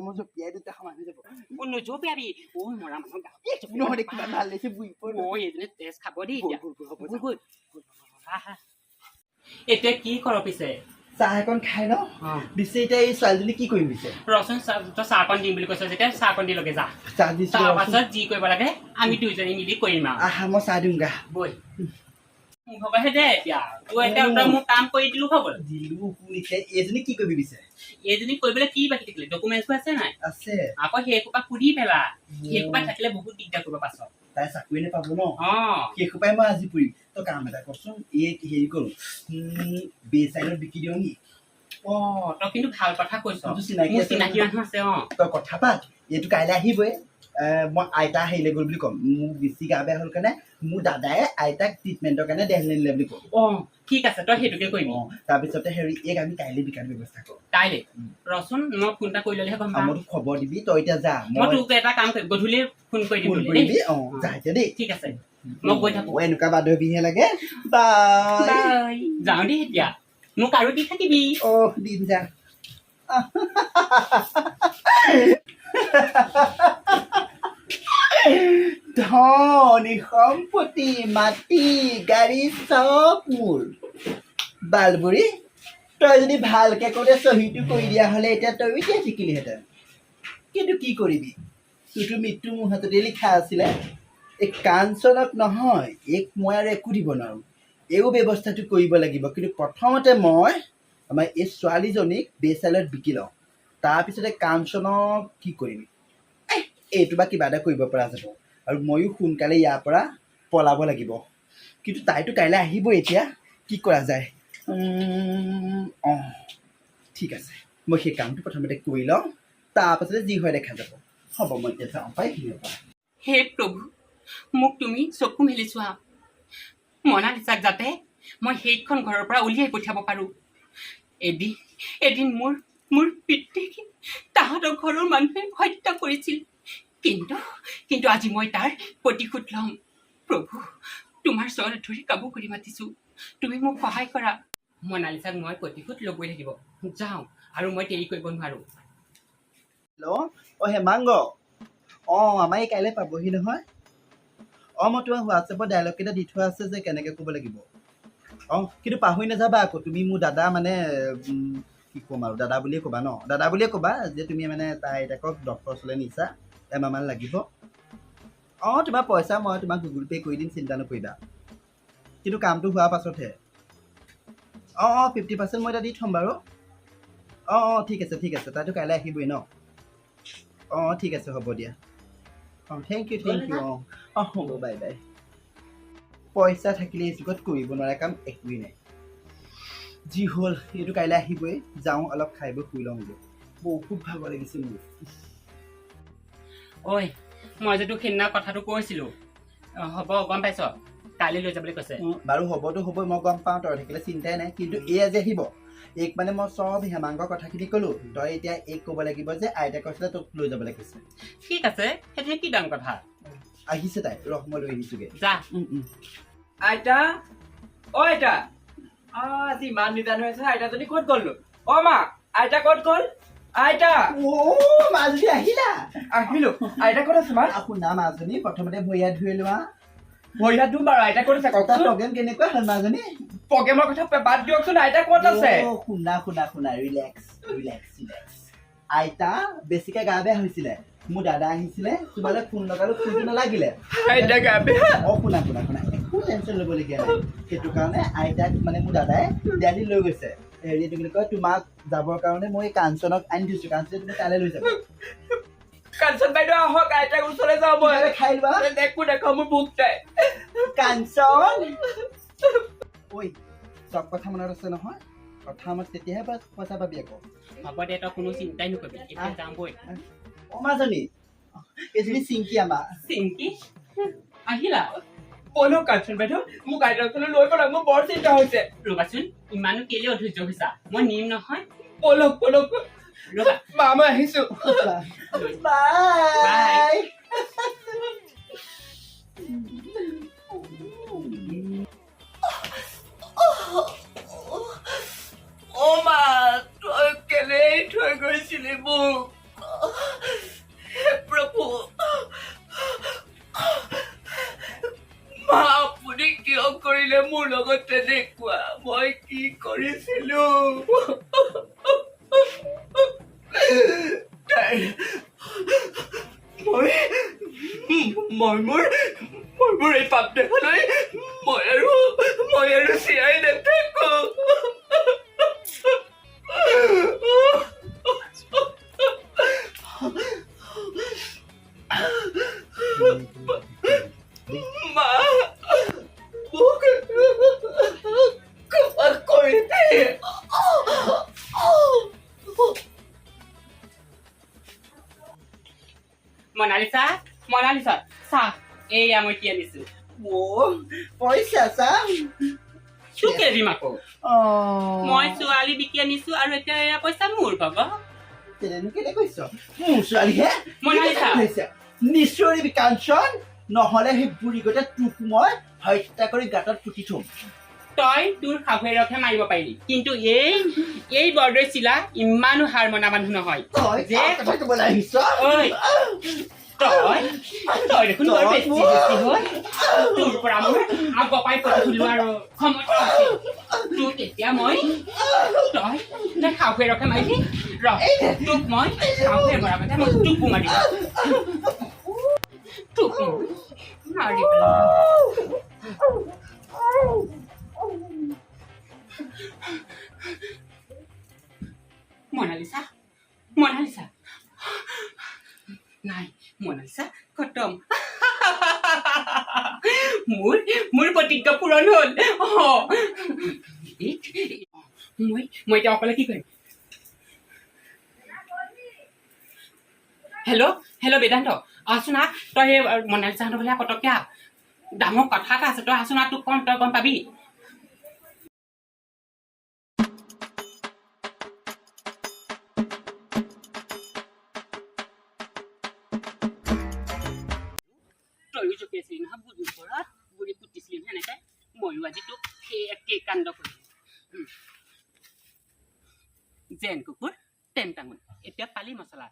মই জপিয়াই দুটা সমান হৈ যাব নোজপিয়াবি ঐ মৰা মানুহ নহয় দে কিমান ভাল লাগিছে বুই ঐ এজনী তেজ খাব দেই এতিয়া কি কৰ পিছে চাহ এখন খাই ন দিছে এতিয়া এই ছোৱালীজনী কি কৰিম দিছে ৰচোন তই চাহকণ দিম বুলি কৈছ যেতিয়া চাহকণ দি লগে যা তাৰপাছত যি কৰিব লাগে আমি দুইজনী মিলি কৰিম আৰু আহা মই চাহ দিম গা বৈ হ'বহে দে এতিয়া তই মোক কাম কৰি দিলো হ'ব এইজনী কি কৰিবি দিছে এইজনী কৰিবলৈ কি বাকী থাকিলে ডকুমেণ্টছবোৰ আছে নাই আছে আকৌ সেইসোপা সুধি পেলা সেইসোপা থাকিলে বহুত দিগদাৰ কৰিব পাছত তাই চাকৰি নাপাব ন সেইসোপাই মই আজি পৰিম তই কাম এটা কৰচোন এই হেৰি কৰো বেচাইনত বিকি দিওঁ নি তই কিন্তু ভাল কথা কৈছ চিনাকি মানুহ আছে তই কথা পাত এইটো কাইলৈ আহিবই মই আইতা হেৰিলে গ'ল বুলি ক'ম মোৰ বেছি গা বেয়া হ'ল কাৰণে মোৰ দাদাই আইতাক ট্ৰিটমেণ্টৰ কাৰণে দেলহিলৈ নিলে বুলি ক'ম ঠিক আছে তই সেইটোকে কৰিবি তাৰপিছতে হেৰি এক আমি কাইলৈ বিকাৰ ব্যৱস্থা কৰোঁ কাইলৈ ৰচোন মই ফোন এটা কৰি ল'লেহে গম পাম মই তোক খবৰ দিবি তই এতিয়া যা মই তোক এটা কাম কৰিম গধূলি ফোন কৰি দিম যা এতিয়া দেই ঠিক আছে মই গৈ থাকোঁ এনেকুৱা বান্ধৱীহে লাগে বাই যাওঁ দেই এতিয়া মোক আৰু দি থাকিবি দিন যা ধন সম্পত্তি মাটি গাড়ী চব মোৰ বালবুৰি তই যদি ভালকে কওঁতে চহীটো কৰি দিয়া হ'লে এতিয়া তইও এতিয়া শিকিলিহেঁতেন কিন্তু কি কৰিবি তোৰতো মৃত্যু মোৰ হাততে লিখা আছিলে এই কাঞ্চনক নহয় এক মই আৰু একো দিব নোৱাৰোঁ এইও ব্যৱস্থাটো কৰিব লাগিব কিন্তু প্ৰথমতে মই আমাৰ এই ছোৱালীজনীক বেচাইলত বিকি লওঁ তাৰপিছতে কাঞ্চনক কি কৰিবি এইটো বা কিবা এটা কৰিব পৰা যাব আৰু ময়ো সোনকালে ইয়াৰ পৰা পলাব লাগিব কিন্তু তাইতো কাইলৈ আহিব এতিয়া কি কৰা যায় ঠিক আছে মই সেই কামটো প্ৰথমতে কৰি লওঁ তাৰপাছতে যি হয় দেখা যাব হ'ব মই এতিয়া যাওঁ পাই হে প্ৰভু মোক তুমি চকু মেলি চোৱা মনালিছাক যাতে মই সেইখন ঘৰৰ পৰা উলিয়াই পঠিয়াব পাৰোঁ এদিন মোৰ পিতৃক তাহাঁতৰ ঘৰৰ মানুহে হত্যা কৰিছিল কিন্তু আজি মই তাৰ প্ৰতিশোধ ল'ম প্ৰভু তোমাৰ চৰত ধৰি কাবু কৰি মাতিছোঁ তুমি মোক সহায় কৰা মনালিছাক মই প্ৰতিশোধ ল'বই লাগিব যাওঁ আৰু মই দেৰি কৰিব নোৱাৰোঁ হেল্ল' হেমাংগ আমাৰ এই কাইলৈ পাবহি নহয় মই তোমাৰ হোৱাটছএপত ডাইলগ কেইটা দি থোৱা আছে যে কেনেকৈ ক'ব লাগিব কিন্তু পাহৰি নাযাবা আকৌ তুমি মোৰ দাদা মানে কি ক'ম আৰু দাদা বুলিয়ে ক'বা ন দাদা বুলিয়ে ক'বা যে তুমি মানে তাই আইতাকক ডক্টৰৰ ওচৰলৈ নিছা এমাহমান লাগিব তোমাৰ পইচা মই তোমাক গুগল পে' কৰি দিম চিন্তা নকৰিবা কিন্তু কামটো হোৱাৰ পাছতহে 50% মই এতিয়া দি থ'ম বাৰু ঠিক আছে তাইতো কাইলৈ আহিবই ন ঠিক আছে হ'ব দিয়া থেংক ইউ হ'ব বাই বাই পইচা থাকিলে এই যুগত কৰিব নোৱাৰা কাম একোৱেই নাই যি হ'ল এইটো কাইলৈ আহিবই যাওঁ অলপ খাই বৈ শুই লওঁ বোলো বহুত ভাগৰ লাগিছে মোৰ ঐ মই যে তোক সেইদিনা কথাটো কৈছিলোঁ হ'ব গম পাইছ কাইলৈ লৈ যাবলৈ কৈছে বাৰু হ'বতো হ'বই মই গম পাওঁ তই থাকিলে চিন্তাই নাই কিন্তু এই আজি আহিব এইক মানে মই চব হেমাংগৰ কথাখিনি ক'লোঁ তই এতিয়া এইক ক'ব লাগিব যে আইতাই কৈছিলে তোক লৈ যাবলৈ কৈছে ঠিক আছে সেইটো কি ডাঙৰ কথা আহিছে তাই ৰহ মই লৈ আহিছোঁগৈ যা আইতা আইতা আজি ইমান নিদান হৈ আছে আইতাজনী ক'ত গ'লনো মা আইতা ক'ত গ'ল আইতা মাজনী আহিলো আইতা ক'ত আছে মা শুনা মাজনী প্ৰথমতে ভৰি হাত ধুই লোৱা ভৰি হাত ধুম বাৰু আইতা ক'ত আছে প্ৰগ্ৰেম কেনেকুৱা হ'ল মাজনী প্ৰগ্ৰেমৰ কথা বাদ দিয়কচোন আইতা ক'ত আছে শুনা ৰিলেক্স আইতা বেছিকে গা বেয়া হৈছিলে মোৰ দাদা আহিছিলে তোমালৈ ফোন লগালো ফোনটো নালাগিলে আইতা গা বেয়া শুনা একো টেনশ্যন ল'বলগীয়া নাই সেইটো কাৰণে আইতাক মানে মোৰ দাদাই দিল্লী লৈ গৈছে হেৰি এইটো বুলি কয় তোমাক যাবৰ কাৰণে মই কাঞ্চনক আনি দিছোঁ কাঞ্চন তুমি কাইলৈ লৈ যাব কাঞ্চন বাইদেউ আহক আইতাক ওচৰলৈ যাওঁ মই খাই লোৱা দেখো মোৰ বুক তাই কাঞ্চন ঐ চব কথা মনত আছে নহয় কথা মত তেতিয়াহে পইচা পাবি আকৌ হ'ব দে তই কোনো চিন্তাই নকৰিবি এতিয়া যাম বৈ মাজনী এজনী চিংকি আমাৰ চিংকি আহিলা ব'লো কাঞ্চন বাইদেউ মোক আইতাৰ ওচৰলৈ লৈ গ'ল মোৰ বৰ চিন্তা হৈছে ৰ'বাচোন ইমানো কেলে অধৈৰ্য হৈছা মই নিম নহয় ব'লক ৰ'বা মা মই আহিছোঁ বাই মা তই কেলে থৈ গৈছিলি মোক হে প্ৰভু মা আপুনি কিয় কৰিলে মোৰ লগত তেনেকুৱা মই কি কৰিছিলো মই মোৰ এই পাপ দেখালৈ মই আৰু চিয়াই নাথাকো মা মোক ক্ষমা কৰি দে মনালিসা চাহ এয়া মই কি আনিছো পইচা চাম তোকে দিম আকৌ মই ছোৱালী বিকি আনিছো আৰু এতিয়া এয়া পইচা মোৰ পাব কেলে কৈছ মোৰ ছোৱালীহে মনালিসা নিশ্চয় কাঞ্চন নহলে সেই বুঢ়ী গতে তোক মই হত্যা কৰি গাঁতত পুতি থম তই তোৰ শাহুৱেৰকহে মাৰিব পাৰিলি কিন্তু এই বৰদৈ চিলা ইমানো হাৰ মনা মানুহ নহয় যে তই দেখোন বৰ বেছি হয় তোৰ পৰা মোৰ আগৰ পৰাই পঠিলো আৰু ক্ষমতা আছে তোৰ তেতিয়া মই তই শাহুৱেৰকহে মাৰিবি তোক মই শাহুৱে মৰা কথা মই তোকো মাৰিম তোক মাৰি মনালিসা নাই মনালিসা খতম মোৰ প্ৰতিজ্ঞা পূৰণ হ'ল মই এতিয়া অকলে কি কৰিম হেল্ল' বেদান্ত আছোন না তই সেই মনালিসাহঁতৰ ফালে পটককে আহ ডাঙৰ কথা এটা আছে তই আছোন না তোক কম তই গম পাবি তয়ো জোকে আছিলি নহয় বুঢ়ীৰ ওপৰত বুঢ়ী পুতিছিলি সেনেকে ময়ো আজি তোক সেই একে কাণ্ড কৰিম যেন কুকুৰ তেন টাঙোন এতিয়া পালি মছলা